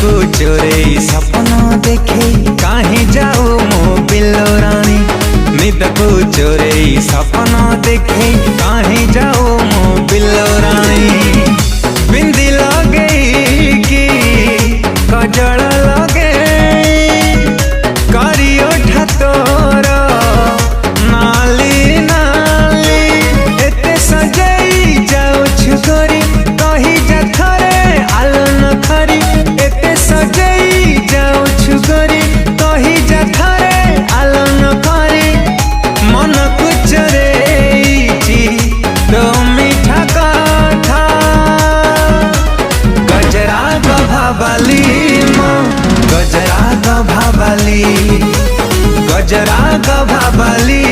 को चोरे सपना देखे काहे जाओ मो बिल्लो रानी। निद को चोरे सपना देखे काहे जाओ मो बिल्लो रानी। बिंदी लगे कि कजल लगे करियो ठतोर नाली नाली एते सजई जाओ छुकरी कही जा थरे आलन खरी। एते सजई जाओ छुकरी कही जा थरे आलन खरी। मन कुचरे तो मीठा कथा गजरा गभाबाली मो गजरा गभाबाली गजरा गभाबाली।